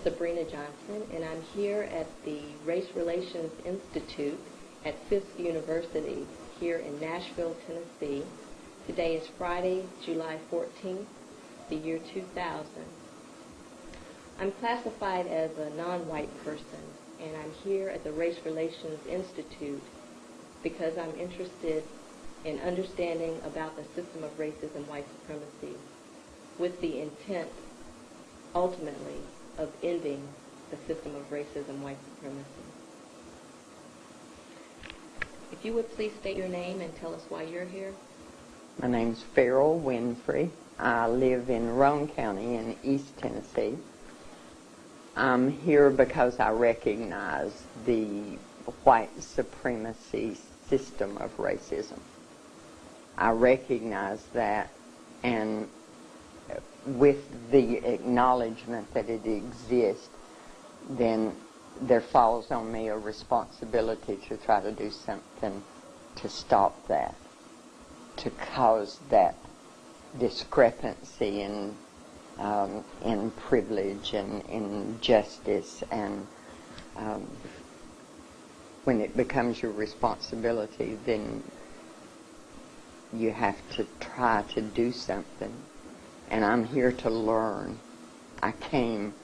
Sabrina Johnson, and I'm here at the Race Relations Institute at Fisk University here in Nashville, Tennessee. Today is Friday, July 14th, the year 2000. I'm classified as a non-white person, and I'm here at the Race Relations Institute because I'm interested in understanding about the system of racism, white supremacy, with the intent, ultimately, of ending the system of racism, white supremacy. If you would please state your name and tell us why you're here. My name's Farrell Winfrey. I live in Roane County in East Tennessee. I'm here because I recognize the white supremacy system of racism. I recognize that, and with the acknowledgement that it exists, then there falls on me a responsibility to try to do something to stop that, to cause that discrepancy in privilege and in justice, and when it becomes your responsibility, then you have to try to do something. And I'm here to learn. I came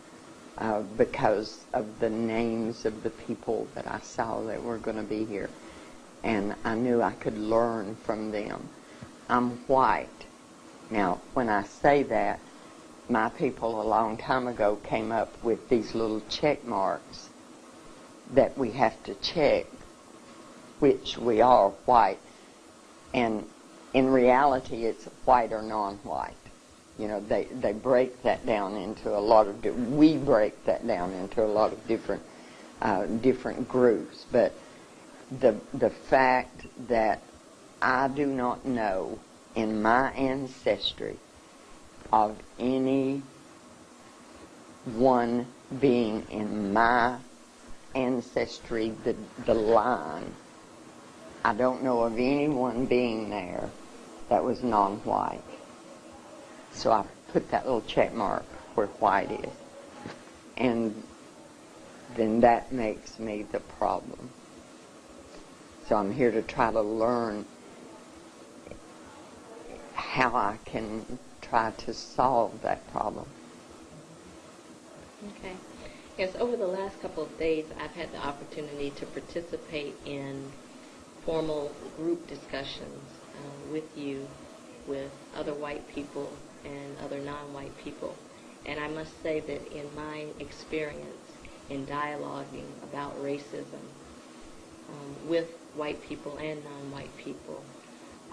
because of the names of the people that I saw that were going to be here, and I knew I could learn from them. I'm white. Now, when I say that, my people a long time ago came up with these little check marks that we have to check which we are white, and in reality it's white or non-white. You know, they break that down into a lot of we break that down into a lot of different groups. But the fact that I do not know in my ancestry of any one being in my ancestry, the line, I don't know of any one being there that was non-white. So I put that little check mark where white is. And then that makes me the problem. So I'm here to try to learn how I can try to solve that problem. Okay. Yes, over the last couple of days, I've had the opportunity to participate in formal group discussions with you, with other white people and other non-white people. And I must say that in my experience in dialoguing about racism with white people and non-white people,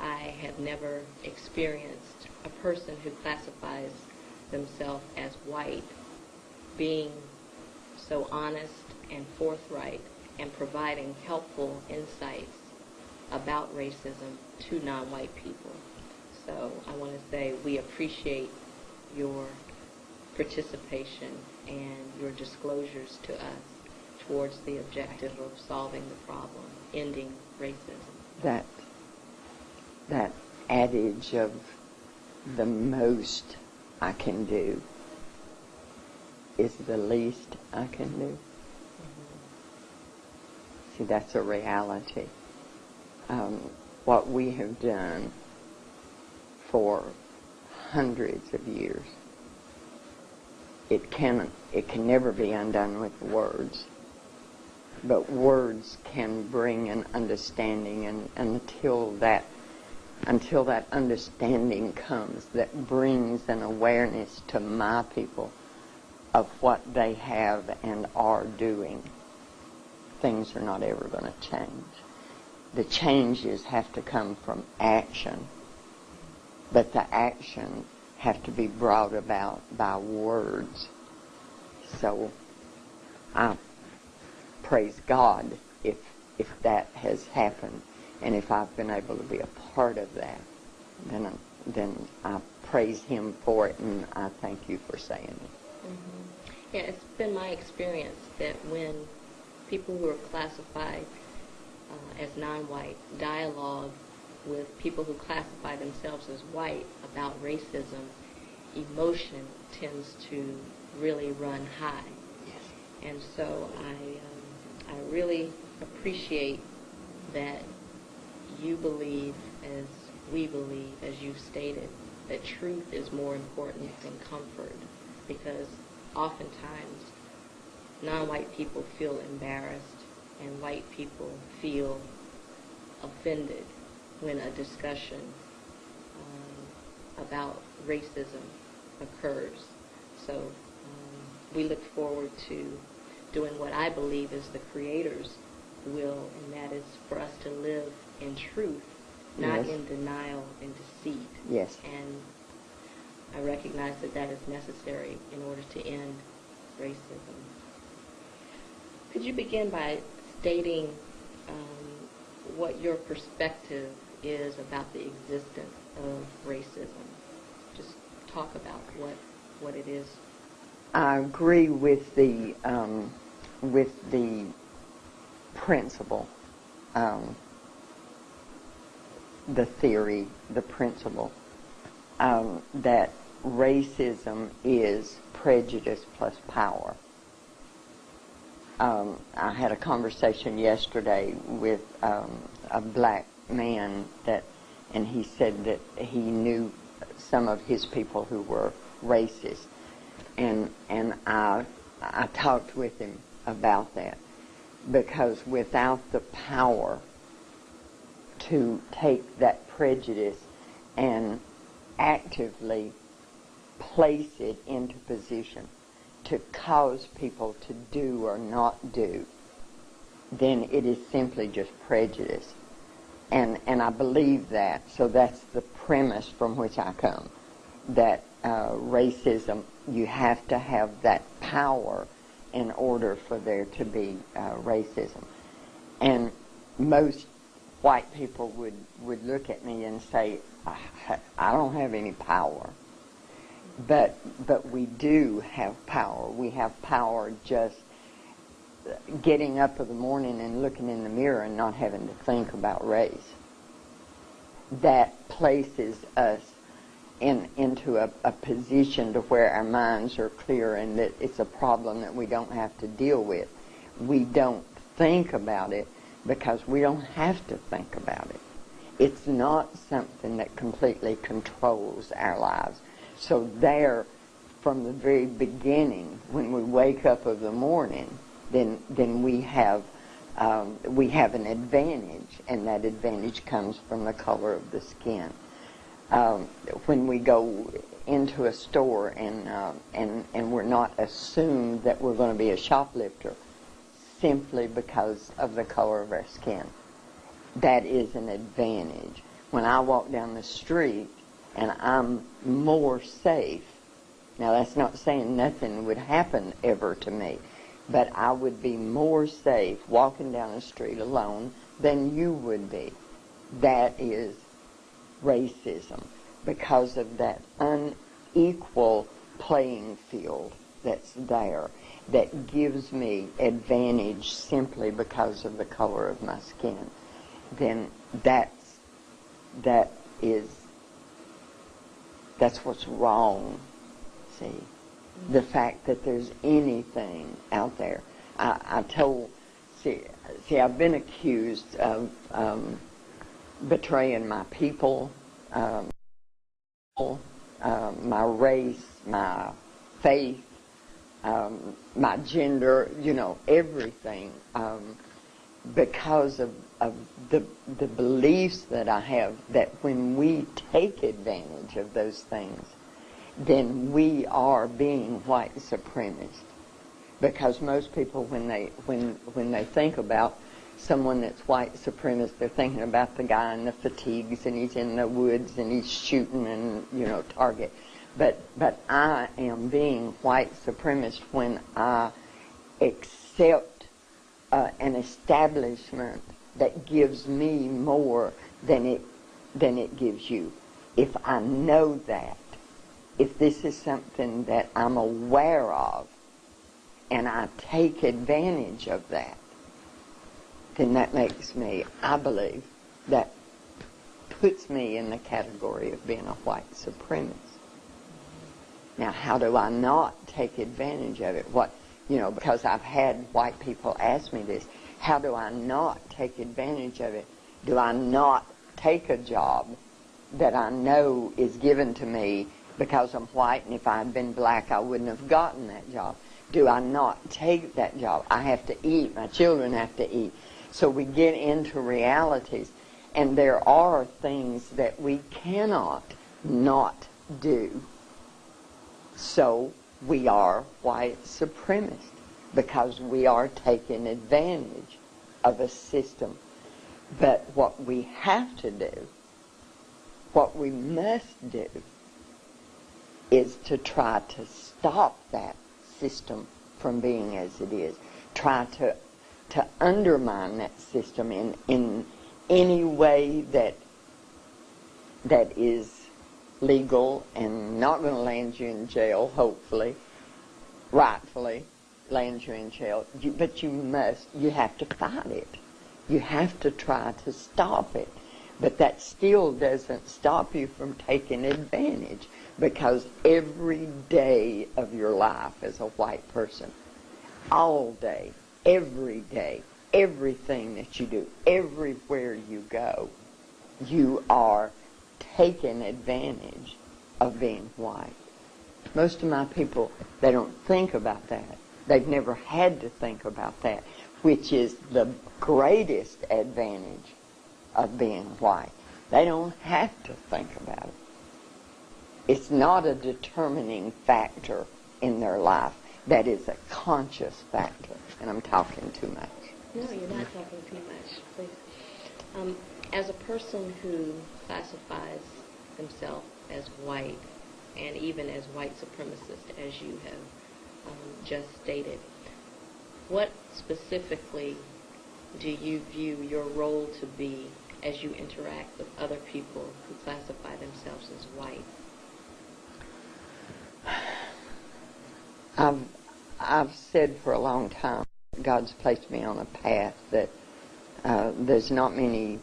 I have never experienced a person who classifies themselves as white being so honest and forthright and providing helpful insights about racism to non-white people. So I want to say we appreciate your participation and your disclosures to us towards the objective of solving the problem, ending racism. That adage of the most I can do is the least I can do. Mm-hmm. See, that's a reality. What we have done for hundreds of years, it can never be undone with words. But words can bring an understanding, and until that understanding comes, that brings an awareness to my people of what they have and are doing, things are not ever going to change. The changes have to come from action, but the action have to be brought about by words. So I praise God if that has happened, and if I've been able to be a part of that, then I praise Him for it, and I thank you for saying it. Mm-hmm. Yeah, it's been my experience that when people who are classified as non-white dialogue with people who classify themselves as white about racism, emotion tends to really run high. And so I really appreciate that you believe, as we believe, as you've stated, that truth is more important than comfort, because oftentimes non-white people feel embarrassed and white people feel offended when a discussion about racism occurs. So we look forward to doing what I believe is the Creator's will, and that is for us to live in truth, not in denial and deceit. Yes. And I recognize that that is necessary in order to end racism. Could you begin by stating what your perspective is about the existence of racism? Just talk about what it is. I agree with the principle, the theory, the principle, that racism is prejudice plus power. I had a conversation yesterday with a black man and he said that he knew some of his people who were racist, and I talked with him about that, because without the power to take that prejudice and actively place it into position to cause people to do or not do, then it is simply just prejudice. And I believe that. So that's the premise from which I come, that racism, you have to have that power in order for there to be racism. And most white people would look at me and say, I don't have any power. But we do have power. We have power just getting up in the morning and looking in the mirror and not having to think about race. That places us into a position to where our minds are clear and that it's a problem that we don't have to deal with. We don't think about it because we don't have to think about it. It's not something that completely controls our lives. So there, from the very beginning, when we wake up of the morning, then we have an advantage, and that advantage comes from the color of the skin. When we go into a store and we're not assumed that we're going to be a shoplifter simply because of the color of our skin, that is an advantage. When I walk down the street and I'm more safe, now that's not saying nothing would happen ever to me, but I would be more safe walking down the street alone than you would be. That is racism, because of that unequal playing field that's there, that gives me advantage simply because of the color of my skin. Then that's what's wrong. See, the fact that there's anything out there. I've been accused of betraying my people, my race, my faith, my gender, everything, because of the beliefs that I have, that when we take advantage of those things, then we are being white supremacist. Because most people, when they think about someone that's white supremacist, they're thinking about the guy in the fatigues and he's in the woods and he's shooting and target. But I am being white supremacist when I accept an establishment that gives me more than it gives you. If I know that, if this is something that I'm aware of, and I take advantage of that, then that makes me, I believe, that puts me in the category of being a white supremacist. Now, how do I not take advantage of it? because I've had white people ask me this. How do I not take advantage of it? Do I not take a job that I know is given to me because I'm white, and if I had been black, I wouldn't have gotten that job? Do I not take that job? I have to eat. My children have to eat. So we get into realities, and there are things that we cannot not do. So we are white supremacists because we are taking advantage of a system. But what we have to do, what we must do, is to try to stop that system from being as it is. Try to undermine that system in any way that is legal and not going to land you in jail, hopefully, rightfully land you in jail. But you have to fight it. You have to try to stop it. But that still doesn't stop you from taking advantage, because every day of your life as a white person, all day, everything that you do, everywhere you go, you are taking advantage of being white. Most of my people, they don't think about that. They've never had to think about that, which is the greatest advantage of being white. They don't have to think about it. It's not a determining factor in their life. That is a conscious factor. And I'm talking too much. No, you're not talking too much. Please. As a person who classifies himself as white, and even as white supremacist, as you have just stated, what specifically do you view your role to be as you interact with other people who classify themselves as white? I've said for a long time God's placed me on a path that there's not many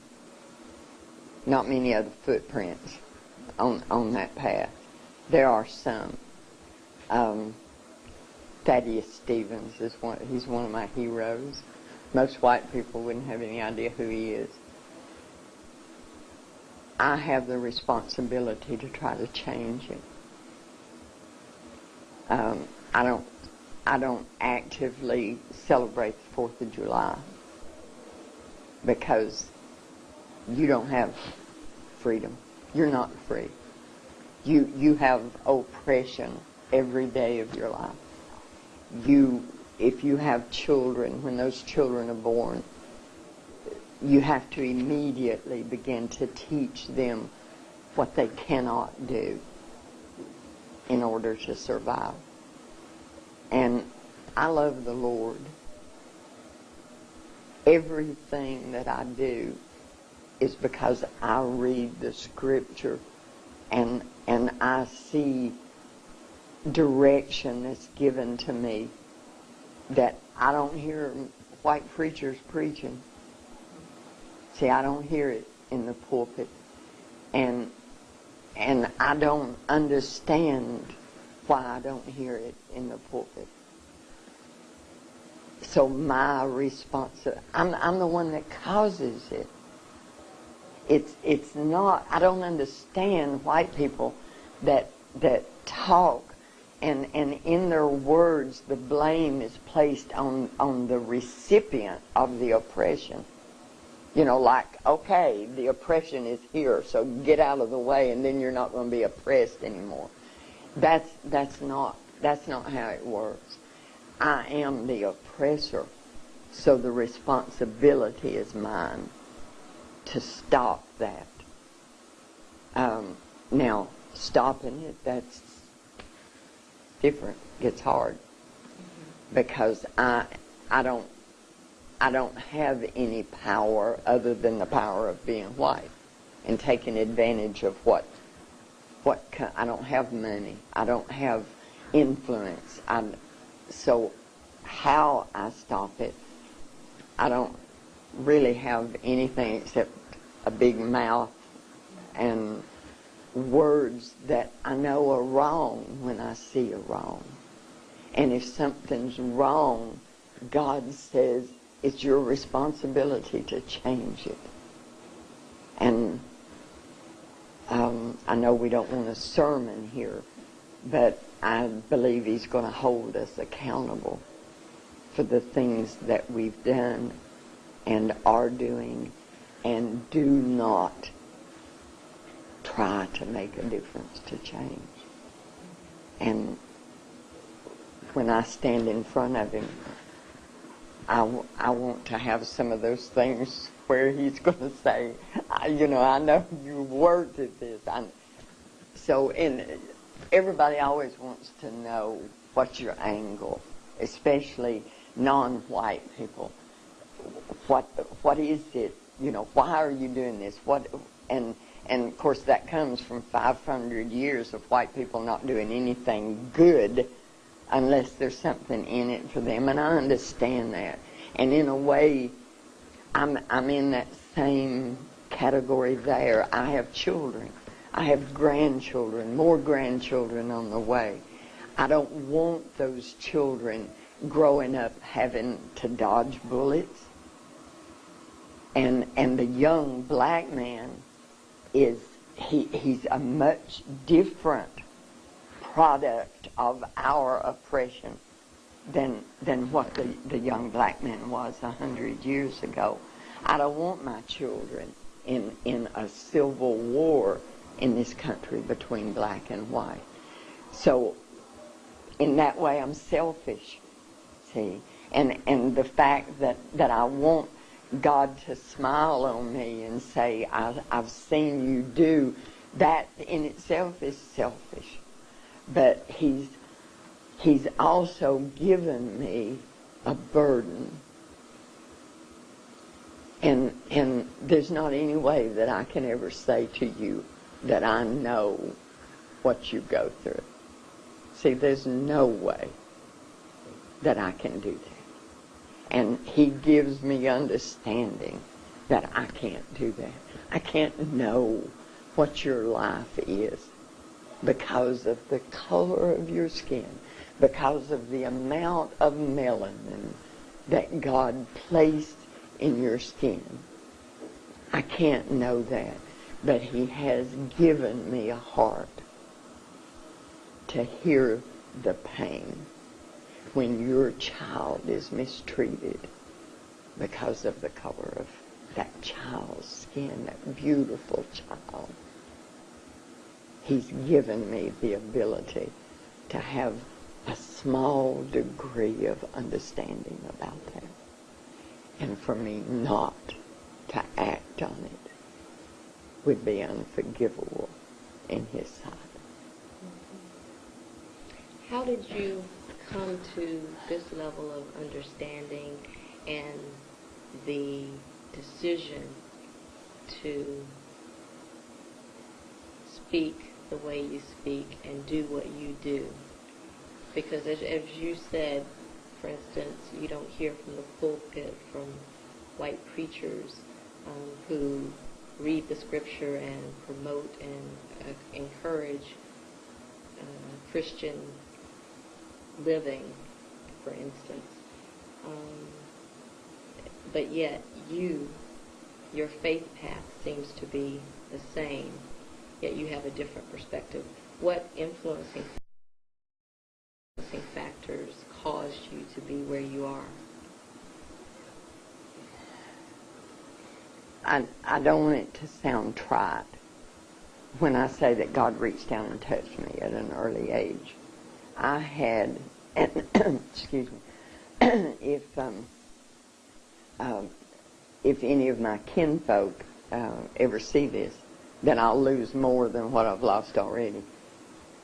other footprints on that path. There are some. Thaddeus Stevens he's one of my heroes. Most white people wouldn't have any idea who he is. I have the responsibility to try to change him. I don't actively celebrate the 4th of July because you don't have freedom. You're not free. You have oppression every day of your life. If you have children, when those children are born, you have to immediately begin to teach them what they cannot do in order to survive. And I love the Lord. Everything that I do is because I read the Scripture and I see direction that's given to me that I don't hear white preachers preaching. See, I don't hear it in the pulpit. And I don't understand why I don't hear it in the pulpit. So my response, I'm the one that causes it. It's not, I don't understand white people that talk and in their words the blame is placed on the recipient of the oppression. Like, okay, the oppression is here, so get out of the way and then you're not going to be oppressed anymore. That's not how it works. I am the oppressor, so the responsibility is mine to stop that. Now, stopping it, that's different. Gets hard because I don't have any power other than the power of being white and taking advantage of what I don't have money. I don't have influence. So how I stop it, I don't really have anything except a big mouth and words that I know are wrong when I see a wrong. And if something's wrong, God says it's your responsibility to change it. And I know we don't want a sermon here, but I believe He's going to hold us accountable for the things that we've done and are doing, and do not try to make a difference to change. And when I stand in front of Him, I want to have some of those things where He's going to say, I know you worked at this. Everybody always wants to know what's your angle, especially non-white people. What is it? Why are you doing this? And of course that comes from 500 years of white people not doing anything good unless there's something in it for them, and I understand that. And in a way, I'm in that same category there. I have children. I have grandchildren, more grandchildren on the way. I don't want those children growing up having to dodge bullets. And the young black man he's a much different product of our oppression than what the young black man was 100 years ago. I don't want my children in a civil war in this country between black and white. So in that way I'm selfish, see. And the fact that I want God to smile on me and say, I've seen you do, that in itself is selfish. But He's also given me a burden. And there's not any way that I can ever say to you that I know what you go through. See, there's no way that I can do that. And He gives me understanding that I can't do that. I can't know what your life is because of the color of your skin, because of the amount of melanin that God placed in your skin. I can't know that, but He has given me a heart to hear the pain when your child is mistreated because of the color of that child's skin, that beautiful child. He's given me the ability to have a small degree of understanding about that. And for me not to act on it would be unforgivable in His sight. How did you come to this level of understanding and the decision to speak the way you speak and do what you do? Because as you said, for instance, you don't hear from the pulpit from white preachers who read the scripture and promote and encourage Christian living, for instance. But yet your faith path seems to be the same, yet you have a different perspective. What influencing factors caused you to be where you are? I don't want it to sound trite when I say that God reached down and touched me at an early age. I had, excuse me, if any of my kinfolk ever see this, then I'll lose more than what I've lost already.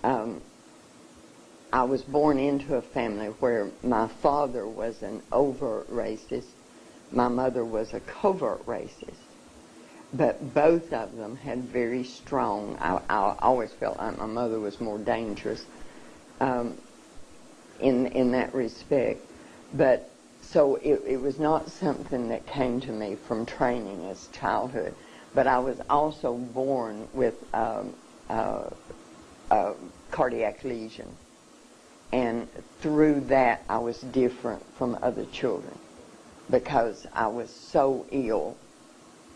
I was born into a family where my father was an overt racist, my mother was a covert racist. But both of them had very strong, I always felt like my mother was more dangerous in that respect. But so it was not something that came to me from training as childhood. But I was also born with a cardiac lesion. And through that, I was different from other children because I was so ill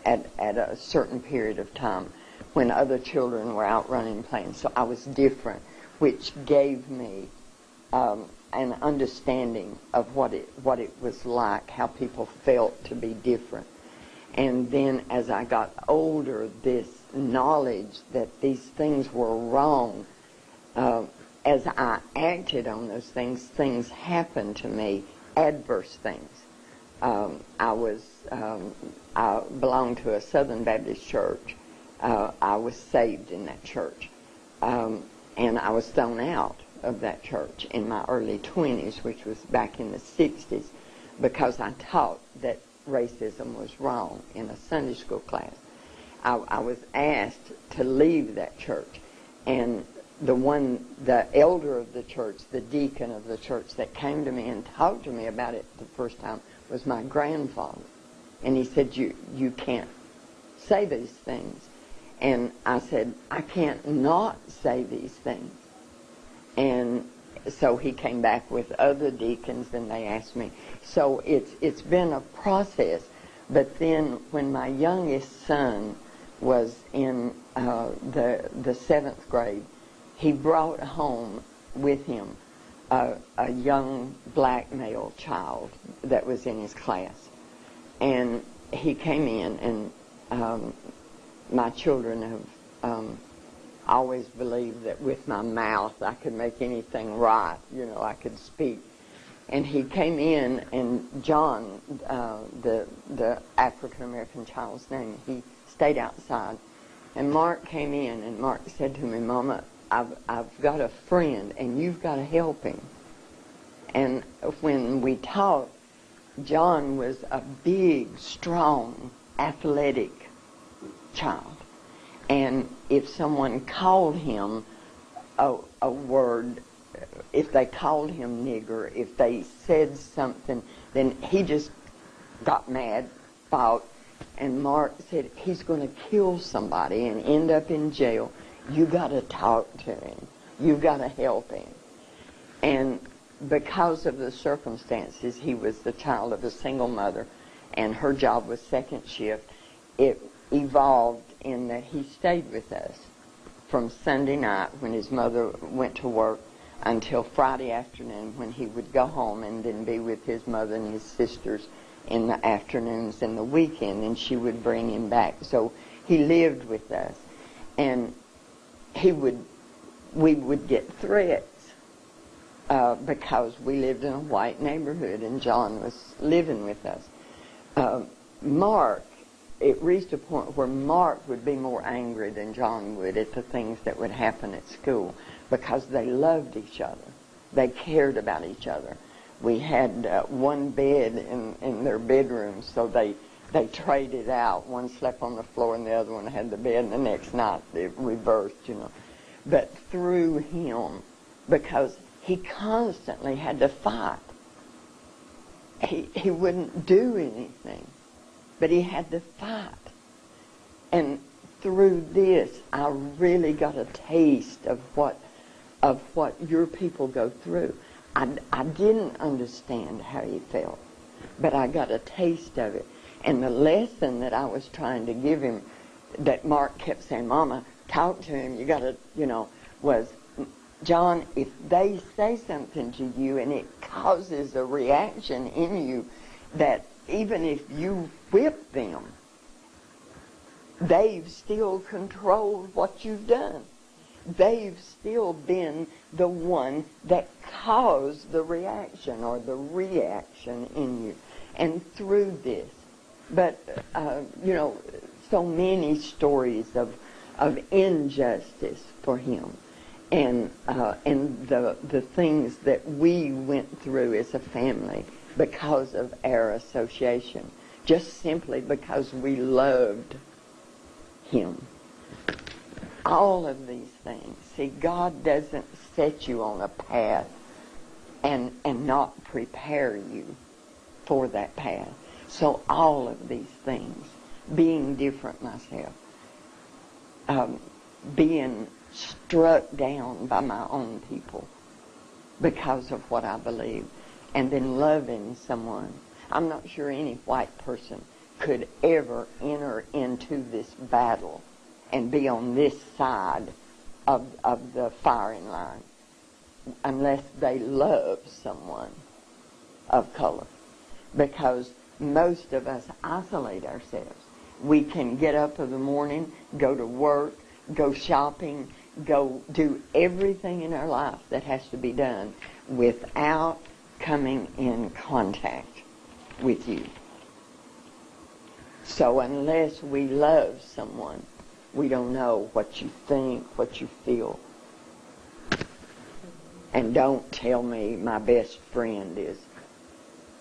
at a certain period of time when other children were out running playing. So I was different, which gave me an understanding of what it was like, how people felt to be different. And then as I got older, this knowledge that these things were wrong, as I acted on those things happened to me, adverse things. I belonged to a Southern Baptist church. I was saved in that church. And I was thrown out of that church in my early 20s, which was back in the 60s, because I taught that racism was wrong in a Sunday school class. I was asked to leave that church, and the elder of the church, the deacon of the church that came to me and talked to me about it the first time was my grandfather. And he said, you can't say these things. And I said, I can't not say these things. And so he came back with other deacons and they asked me. So it's been a process. But then when my youngest son was in the 7th grade, he brought home with him a young black male child that was in his class. And he came in, and my children have always believed that with my mouth I could make anything right. I could speak. And he came in, and John, the African-American child's name, he stayed outside. And Mark came in, and Mark said to me, Mama, I've got a friend, and you've got to help him. And when we talked, John was a big, strong, athletic child. And if someone called him a word, if they called him nigger, if they said something, then he just got mad, fought. And Mark said, he's going to kill somebody and end up in jail. You got to talk to him. You got to help him. And because of the circumstances, he was the child of a single mother, and her job was second shift. It evolved in that he stayed with us from Sunday night when his mother went to work until Friday afternoon when he would go home and then be with his mother and his sisters in the afternoons and the weekend, and she would bring him back. So he lived with us, and we would get threats because we lived in a white neighborhood and John was living with us. Mark, it reached a point where Mark would be more angry than John would at the things that would happen at school because they loved each other. They cared about each other. We had one bed in their bedrooms, so they traded out. One slept on the floor and the other one had the bed, and the next night it reversed, But through him, because he constantly had to fight. He wouldn't do anything, but he had to fight. And through this, I really got a taste of what your people go through. I didn't understand how he felt, but I got a taste of it. And the lesson that I was trying to give him, that Mark kept saying, Mama, talk to him, you got to, was, John, if they say something to you and it causes a reaction in you, that even if you whip them, they've still controlled what you've done. They've still been the one that caused the reaction or the reaction in you. And through this, but, so many stories of injustice for him. And the things that we went through as a family because of our association, just simply because we loved him. All of these things. See, God doesn't set you on a path and not prepare you for that path. So all of these things, being different myself, being struck down by my own people, because of what I believe, and then loving someone. I'm not sure any white person could ever enter into this battle and be on this side of the firing line unless they love someone of color. Because most of us isolate ourselves. We can get up in the morning, go to work, go shopping, go do everything in our life that has to be done without coming in contact with you. So unless we love someone, we don't know what you think, what you feel. And don't tell me my best friend is,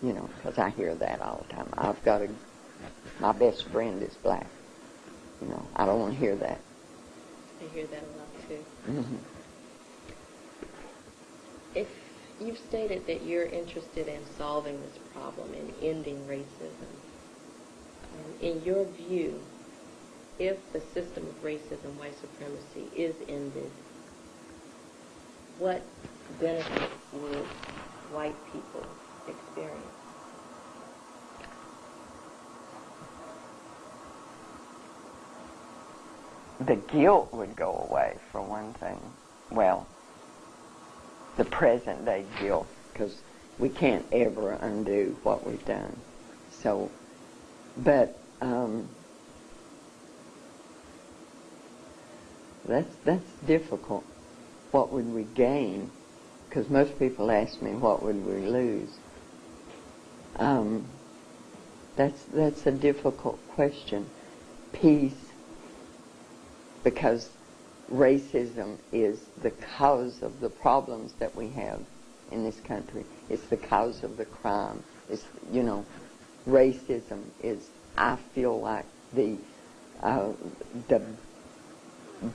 because I hear that all the time. My best friend is black. I don't want to hear that. I hear that a lot too. Mm-hmm. If you've stated that you're interested in solving this problem and ending racism, in your view, if the system of racism, white supremacy, is ended, what benefits would white people experience? The guilt would go away, for one thing. Well, the present day guilt, because we can't ever undo what we've done. So, but that's difficult. What would we gain? Because most people ask me, what would we lose? That's a difficult question. Peace, because racism is the cause of the problems that we have in this country. It's the cause of the crime. It's, racism is, I feel like, the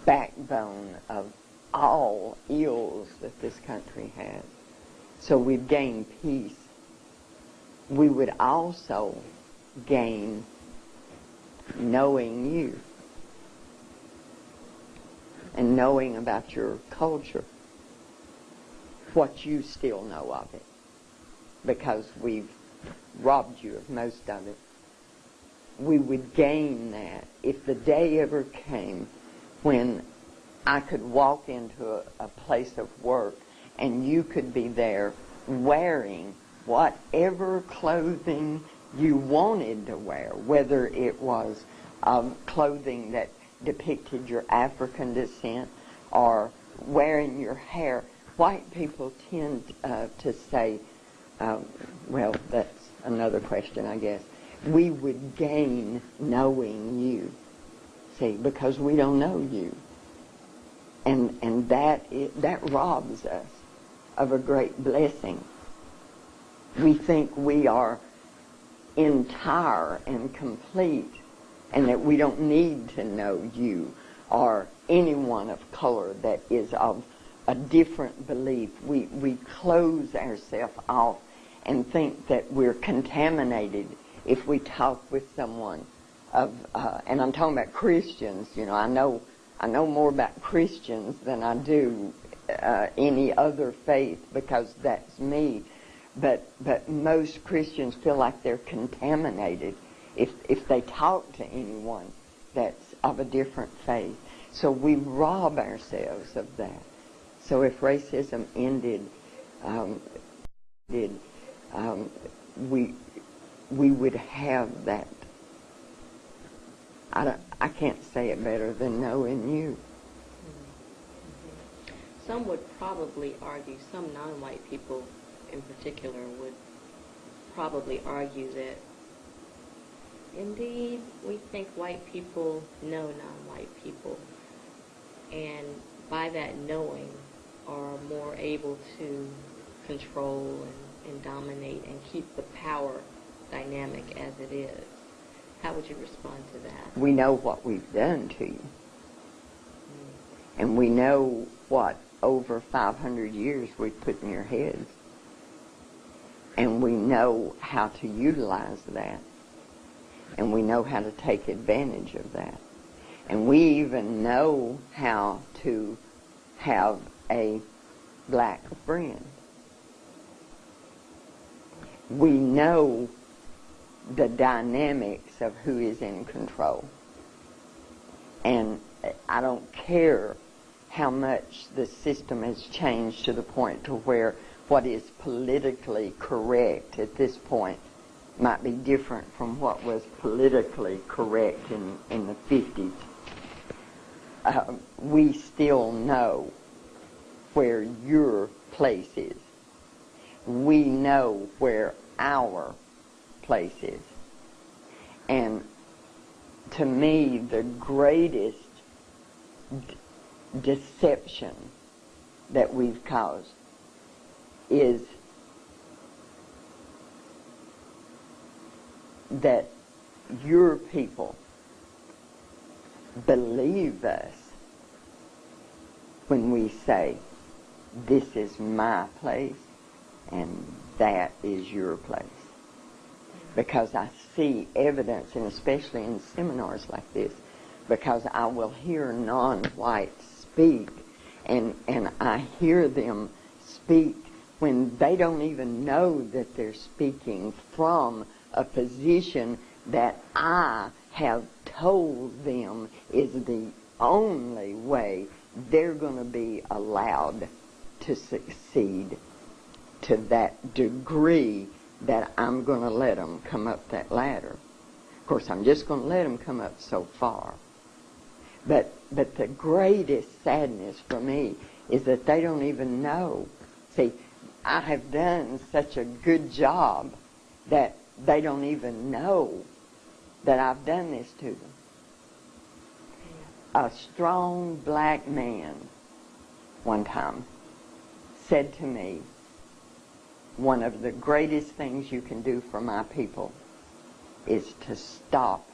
backbone of all ills that this country has. So we've gained peace. We would also gain knowing you and knowing about your culture, what you still know of it, because we've robbed you of most of it. We would gain that if the day ever came when I could walk into a place of work and you could be there wearing whatever clothing you wanted to wear, whether it was clothing that depicted your African descent or wearing your hair. White people tend to say, well, that's another question, I guess. We would gain knowing you, see, because we don't know you. And that robs us of a great blessing. We think we are entire and complete, and that we don't need to know you or anyone of color that is of a different belief. We close ourselves off and think that we're contaminated if we talk with someone of, and I'm talking about Christians. I know more about Christians than I do any other faith, because that's me. But most Christians feel like they're contaminated if they talk to anyone that's of a different faith. So we rob ourselves of that. So if racism ended, we would have that. I can't say it better than knowing you. Some would probably argue, some non-white people in particular would probably argue that indeed we think white people know non-white people, and by that knowing are more able to control and dominate and keep the power dynamic as it is. How would you respond to that? We know what we've done to you. And we know what over 500 years we've put in your heads. And we know how to utilize that. And we know how to take advantage of that. And we even know how to have a black friend. we know the dynamics of who is in control. And I don't care how much the system has changed to the point to where what is politically correct at this point might be different from what was politically correct in the 50s. We still know where your place is. We know where our place is. And to me, the greatest deception that we've caused is that your people believe us when we say, this is my place and that is your place. Because I see evidence, and especially in seminars like this, because I will hear non-whites speak, and I hear them speak when they don't even know that they're speaking from a position that I have told them is the only way they're going to be allowed to succeed to that degree that I'm going to let them come up that ladder. Of course, I'm just going to let them come up so far. But the greatest sadness for me is that they don't even know. See, I have done such a good job that they don't even know that I've done this to them. A strong black man one time said to me, one of the greatest things you can do for my people is to stop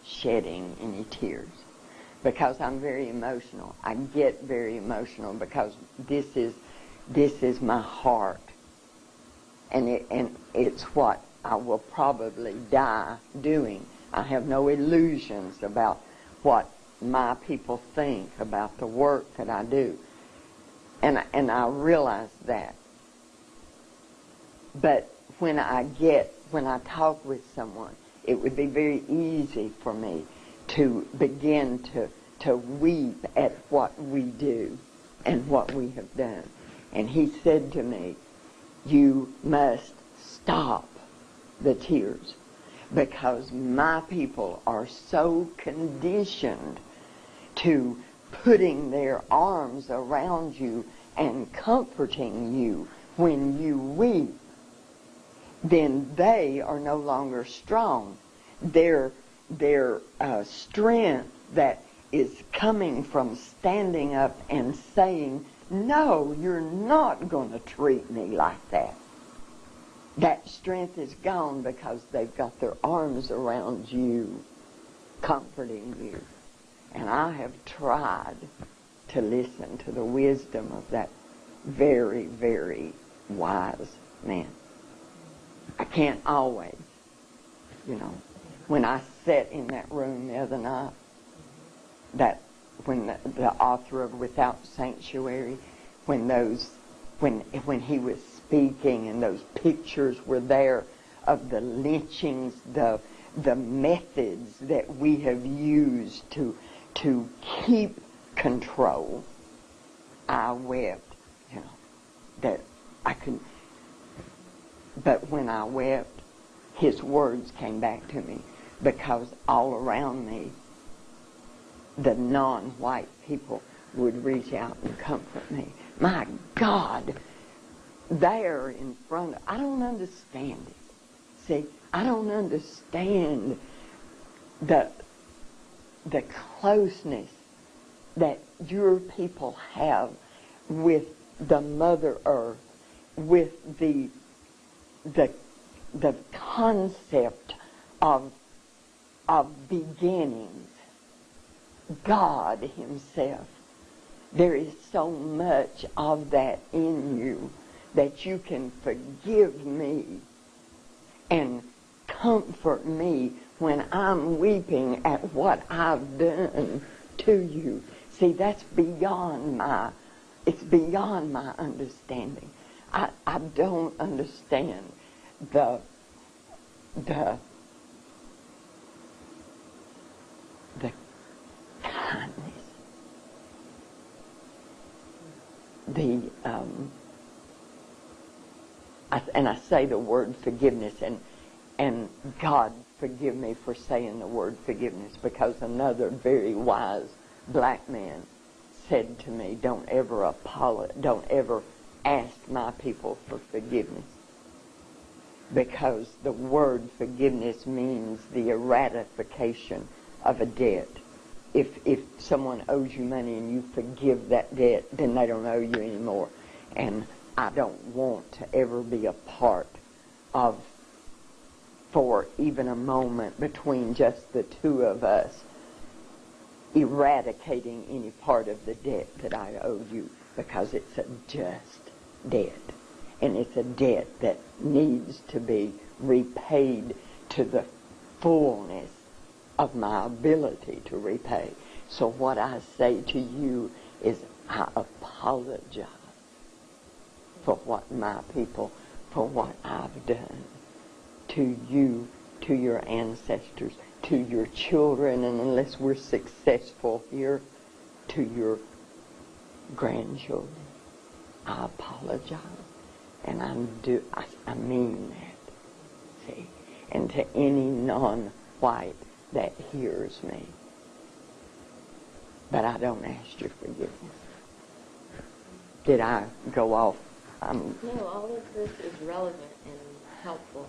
shedding any tears. Because I'm very emotional. I get very emotional because this is my heart. And it's what I will probably die doing. I have no illusions about what my people think about the work that I do. And I realize that. But when I talk with someone, it would be very easy for me to begin to weep at what we do and what we have done. And he said to me, you must stop the tears, because my people are so conditioned to putting their arms around you and comforting you when you weep, then they are no longer strong. Their strength that is coming from standing up and saying, no, you're not going to treat me like that. That strength is gone because they've got their arms around you, comforting you. And I have tried to listen to the wisdom of that very, very wise man. I can't always, When I sat in that room the other night, when the author of Without Sanctuary, when he was speaking and those pictures were there of the lynchings, the methods that we have used to keep control, I wept, that I couldn't. But when I wept, his words came back to me, because all around me, the non-white people would reach out and comfort me. My God, there in front of, I don't understand it. See, I don't understand the closeness that your people have with the Mother Earth, with the concept of beginnings, God Himself. There is so much of that in you that you can forgive me and comfort me when I'm weeping at what I've done to you. See, that's beyond my understanding. I don't understand the the the kindness, and I say the word forgiveness, and God forgive me for saying the word forgiveness, because another very wise black man said to me, don't ever ask my people for forgiveness, because the word forgiveness means the eradication of a debt. If someone owes you money and you forgive that debt, then they don't owe you anymore. And I don't want to ever be a part of, for even a moment between just the two of us, eradicating any part of the debt that I owe you, because it's a just debt. And it's a debt that needs to be repaid to the fullness of my ability to repay. So what I say to you is, I apologize for what my people, for what I've done to you, to your ancestors, to your children, and unless we're successful here, to your grandchildren. I apologize. And I mean that. See? And to any non-white that hears me. But I don't ask your forgiveness. Did I go off? No, all of this is relevant and helpful.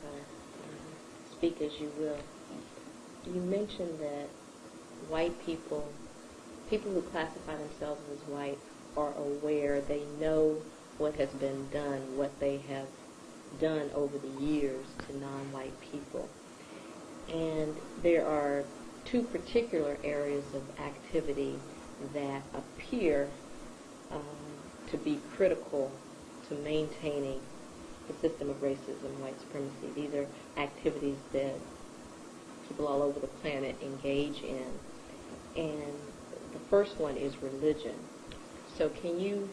So, speak as you will. You mentioned that white people who classify themselves as white, are aware, they know what has been done, what they have done over the years to non-white people. And there are two particular areas of activity that appear to be critical to maintaining the system of racism and white supremacy. These are activities that people all over the planet engage in. And the first one is religion. So can you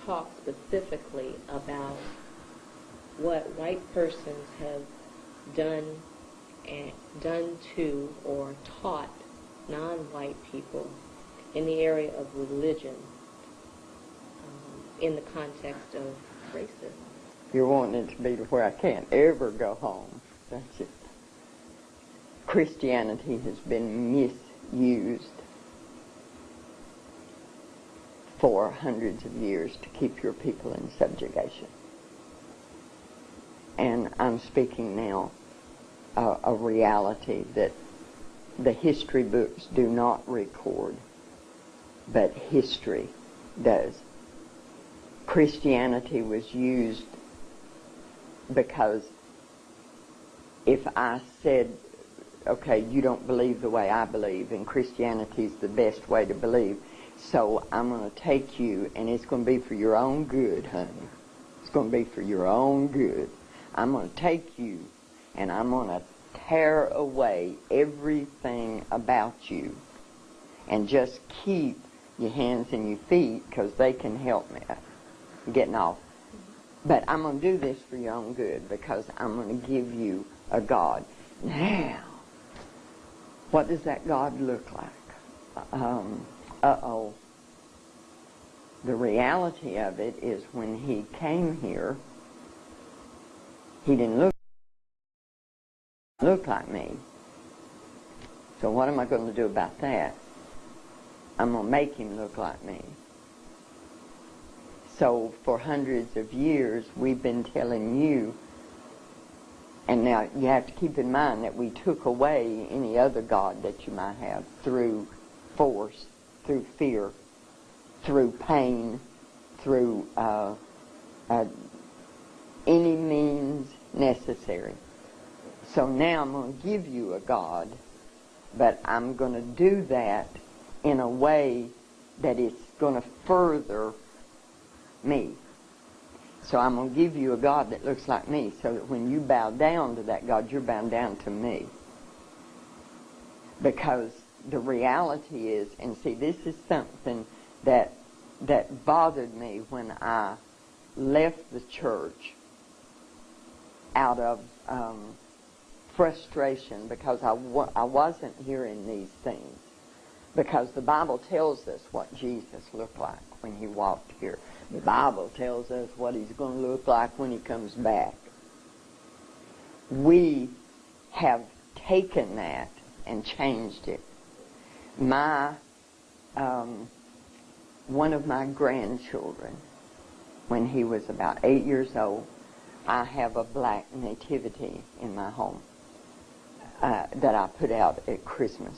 talk specifically about what white persons have done to or taught non-white people in the area of religion in the context of racism? You're wanting it to be to where I can't ever go home. That's it. Christianity has been misused for hundreds of years to keep your people in subjugation. And I'm speaking now a reality that the history books do not record, but history does. Christianity was used because if I said, okay, you don't believe the way I believe, and Christianity is the best way to believe, so I'm going to take you, and it's going to be for your own good, honey. It's going to be for your own good. I'm going to take you, and I'm going to tear away everything about you, and just keep your hands and your feet, because they can help me getting off. But I'm going to do this for your own good, because I'm going to give you a God. Now, what does that God look like? The reality of it is, when he came here, he didn't look like me. So what am I going to do about that? I'm going to make him look like me. So for hundreds of years, we've been telling you, and now you have to keep in mind that we took away any other God that you might have through force, through fear, through pain, through any means necessary. So now I'm going to give you a God, but I'm going to do that in a way that it's going to further me. So I'm going to give you a God that looks like me, so that when you bow down to that God, you're bowing down to me. Because the reality is, and see, this is something that bothered me when I left the church out of frustration because I wasn't hearing these things. Because the Bible tells us what Jesus looked like when he walked here. The Bible tells us what he's going to look like when he comes back. We have taken that and changed it. One of my grandchildren, when he was about 8 years old, I have a black nativity in my home that I put out at Christmas.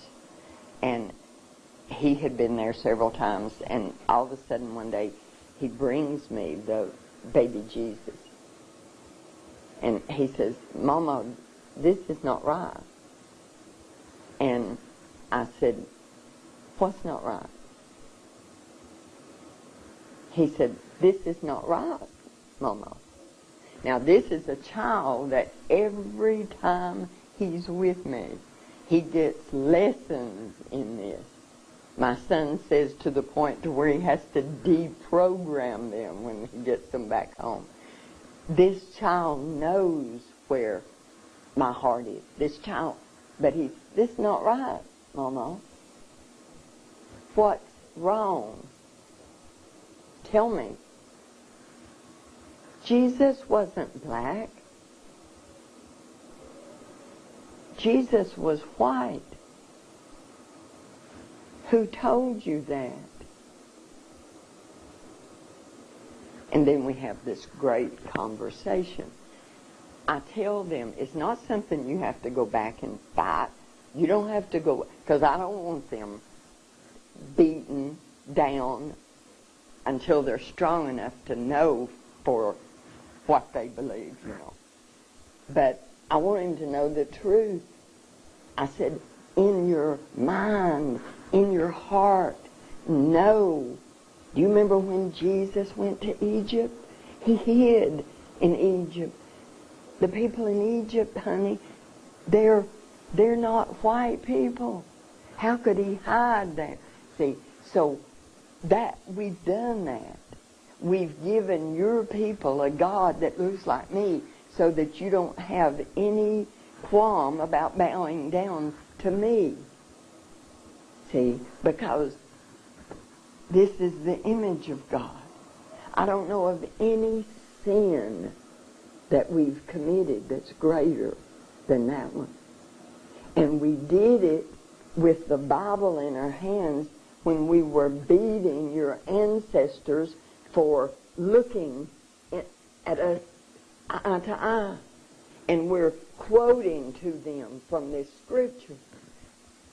And he had been there several times, and all of a sudden one day he brings me the baby Jesus. And he says, "Mama, this is not right." And I said, "What's not right?" He said, "This is not right, Mama." Now, this is a child that every time he's with me, he gets lessons in this. My son says to the point to where he has to deprogram them when he gets them back home. This child knows where my heart is. This child, but this is not right, Mama. What's wrong? Tell me. Jesus wasn't black. Jesus was white. Who told you that? And then we have this great conversation. I tell them it's not something you have to go back and fight. You don't have to go, because I don't want them beaten down until they're strong enough to know for what they believe, you know. But I want him to know the truth. I said, in your mind, in your heart, know. Do you remember when Jesus went to Egypt? He hid in Egypt. The people in Egypt, honey, they're not white people. How could he hide there? See, so that we've done that. We've given your people a God that looks like me so that you don't have any qualm about bowing down to me. See, because this is the image of God. I don't know of any sin that we've committed that's greater than that one. And we did it with the Bible in our hands when we were beating your ancestors for looking at us eye to eye. And we're quoting to them from this scripture.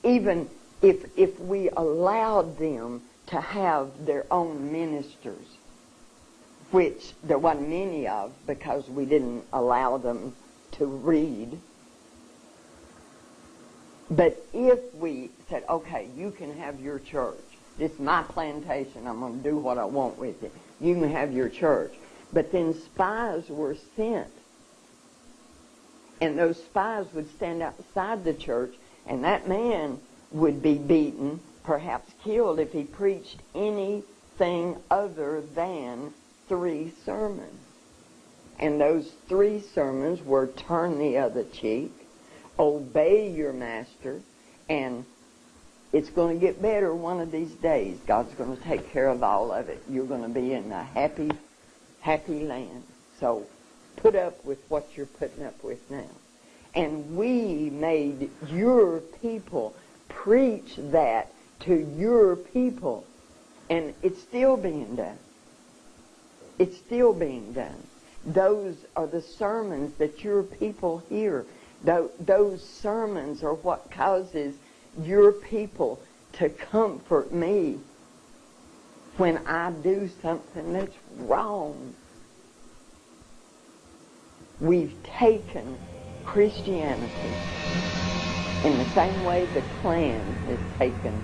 Even if we allowed them to have their own ministers, which there wasn't many of because we didn't allow them to read. But if we said, okay, you can have your church. This is my plantation. I'm going to do what I want with it. You can have your church. But then spies were sent. And those spies would stand outside the church, and that man would be beaten, perhaps killed, if he preached anything other than 3 sermons. And those 3 sermons were turn the other cheek, obey your master, and it's going to get better one of these days. God's going to take care of all of it. You're going to be in a happy, happy land. So put up with what you're putting up with now. And we made your people preach that to your people. And it's still being done. It's still being done. Those are the sermons that your people hear. Those sermons are what causes your people to comfort me when I do something that's wrong. We've taken Christianity in the same way the Klan has taken